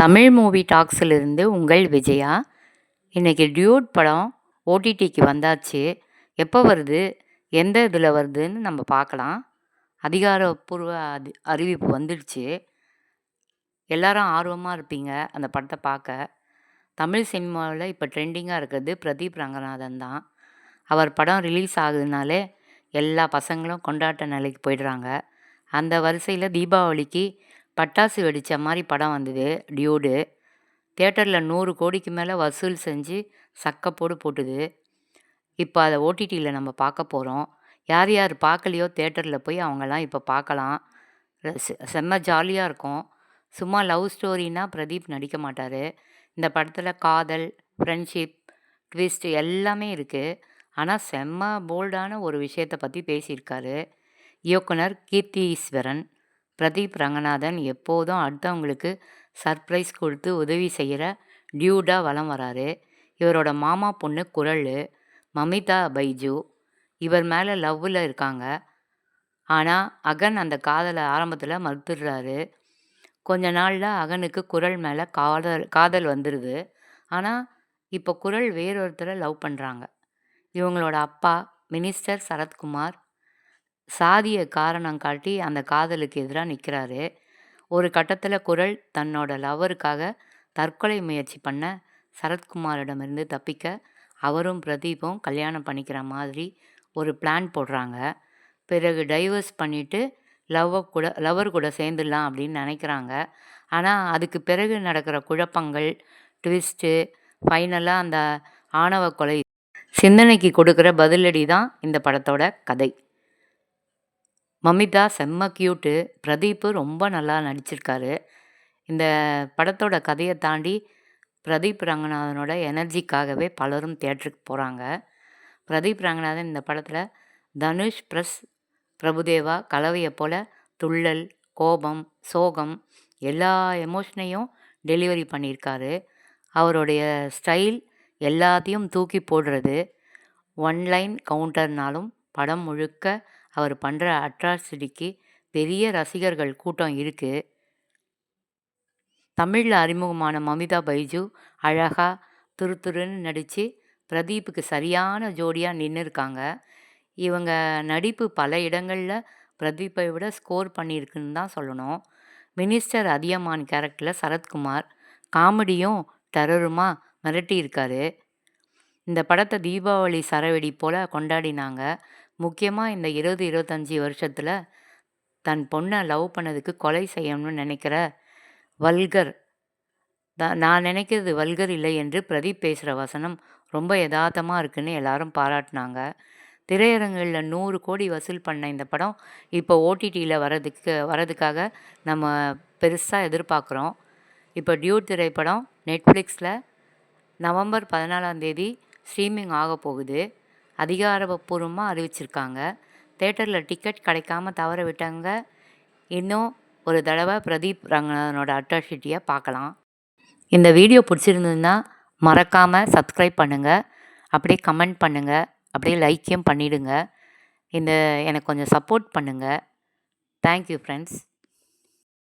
Tamil movie டாக்ஸிலிருந்து உங்கள் விஜயா. இன்றைக்கி Dude படம் ஓடிடிக்கு வந்தாச்சு. எப்போ வருது, எந்த இதில் வருதுன்னு நம்ம பார்க்கலாம். அதிகாரப்பூர்வ அறிவிப்பு வந்துடுச்சு. எல்லாரும் ஆர்வமாக இருப்பீங்க அந்த படத்தை பார்க்க. தமிழ் சினிமாவில் இப்போ ட்ரெண்டிங்காக இருக்கிறது பிரதீப் ரங்கநாதன் தான். அவர் படம் ரிலீஸ் ஆகுதுனாலே எல்லா பசங்களும் கொண்டாட்ட நிலைக்கு போயிடுறாங்க. அந்த வரிசையில் தீபாவளிக்கு பட்டாசு வெடித்த மாதிரி படம் வந்தது டியூடு. தேட்டரில் 100 கோடிக்கு மேலே வசூல் செஞ்சு சக்கப்போடு போட்டுது. இப்போ அதை ஓடிடியில் நம்ம பார்க்க போகிறோம். யார் யார் பார்க்கலையோ தேட்டரில் போய் அவங்கெல்லாம் இப்போ பார்க்கலாம். செம்ம ஜாலியாக இருக்கும். சும்மா லவ் ஸ்டோரின்னா பிரதீப் நடிக்க மாட்டார். இந்த படத்தில் காதல், ஃப்ரெண்ட்ஷிப், ட்விஸ்ட் எல்லாமே இருக்குது. ஆனால் செம்ம போல்டான ஒரு விஷயத்தை பற்றி பேசியிருக்காரு இயக்குனர் கீர்த்தி ஈஸ்வரன். பிரதீப் ரங்கநாதன் எப்போதும் அடுத்தவங்களுக்கு சர்ப்ரைஸ் கொடுத்து உதவி செய்கிற டியூடாக வலம் வராரு. இவரோட மாமா பொண்ணு குரல் மமிதா பைஜு. இவர் மேலே லவ்வில் இருக்காங்க. ஆனால் அகன் அந்த காதலை ஆரம்பத்தில் மறுத்துடுறாரு. கொஞ்ச நாளில் அகனுக்கு குரல் மேலே காதல் வந்துடுது. ஆனால் இப்போ குரல் வேறொருத்தரை லவ் பண்ணுறாங்க. இவங்களோட அப்பா மினிஸ்டர் சரத்குமார் சாதிய காரணம் காட்டி அந்த காதலுக்கு எதிராக நிற்கிறாரு. ஒரு கட்டத்தில் குரல் தன்னோட லவருக்காக தற்கொலை முயற்சி பண்ண சரத்குமாரிடமிருந்து தப்பிக்க அவரும் பிரதீப்பும் கல்யாணம் பண்ணிக்கிற மாதிரி ஒரு பிளான் போடுறாங்க. பிறகு டைவர்ஸ் பண்ணிவிட்டு லவர் கூட சேர்ந்துடலாம் அப்படின்னு நினைக்கிறாங்க. ஆனால் அதுக்கு பிறகு நடக்கிற குழப்பங்கள், ட்விஸ்ட்டு, ஃபைனலாக அந்த ஆணவ கொலை சிந்தனைக்கு கொடுக்குற பதிலடி தான் இந்த படத்தோட கதை. மமிதா செம்ம க்யூட்டு. பிரதீப்பு ரொம்ப நல்லா நடிச்சிருக்காரு. இந்த படத்தோட கதையை தாண்டி பிரதீப் ரங்கநாதனோட எனர்ஜிக்காகவே பலரும் தியேட்டருக்கு போகிறாங்க. பிரதீப் ரங்கநாதன் இந்த படத்தில் தனுஷ் ப்ளஸ் பிரபுதேவா கலவையை போல் துள்ளல், கோபம், சோகம் எல்லா எமோஷனையும் டெலிவரி பண்ணியிருக்காரு. அவருடைய ஸ்டைல் எல்லாத்தையும் தூக்கி போடுறது. ஒன் லைன் கவுண்டர்னாலும் படம் முழுக்க அவர் பண்ணுற அட்ராசிட்டிக்கு பெரிய ரசிகர்கள் கூட்டம் இருக்குது. தமிழில் அறிமுகமான மமிதா பைஜு அழகாக துருத்துருன்னு நடித்து பிரதீப்புக்கு சரியான ஜோடியாக நின்று இருக்காங்க. இவங்க நடிப்பு பல இடங்களில் பிரதீப்பை விட ஸ்கோர் பண்ணியிருக்குன்னு தான் சொல்லணும். மினிஸ்டர் அதியமான் கேரக்டரில் சரத்குமார் காமெடியும் டெரருமா மிரட்டியிருக்காரு. இந்த படத்தை தீபாவளி சரவெடி போல் கொண்டாடினாங்க. முக்கியமாக இந்த 20-25 வருஷத்தில் தன் பொண்ணை லவ் பண்ணதுக்கு கொலை செய்யணும்னு நினைக்கிற வல்கர் நான் நினைக்கிறது வல்கர் இல்லை என்று பிரதீப் பேசுகிற வசனம் ரொம்ப யதார்த்தமாக இருக்குன்னு எல்லாரும் பாராட்டினாங்க. திரையரங்குகளில் 100 கோடி வசூல் பண்ண இந்த படம் இப்போ ஓடிடியில் வரதுக்காக நம்ம பெருசாக எதிர்பார்க்குறோம். இப்போ டியூட் திரைப்படம் நெட்ஃப்ளிக்ஸில் நவம்பர் 14 ஸ்ட்ரீமிங் ஆக போகுது. அதிகாரப்பூர்வமாக அறிவிச்சிருக்காங்க. தேட்டரில் டிக்கெட் கிடைக்காம தவற விட்டாங்க. இன்னும் ஒரு தடவை பிரதீப் ரங்கநாதனோட அட்ராசிட்டியை பார்க்கலாம். இந்த வீடியோ பிடிச்சிருந்ததுன்னா மறக்காமல் சப்ஸ்கிரைப் பண்ணுங்கள், அப்படியே கமெண்ட் பண்ணுங்கள், அப்படியே லைக்கையும் பண்ணிவிடுங்க. எனக்கு கொஞ்சம் சப்போர்ட் பண்ணுங்கள். Thank you friends.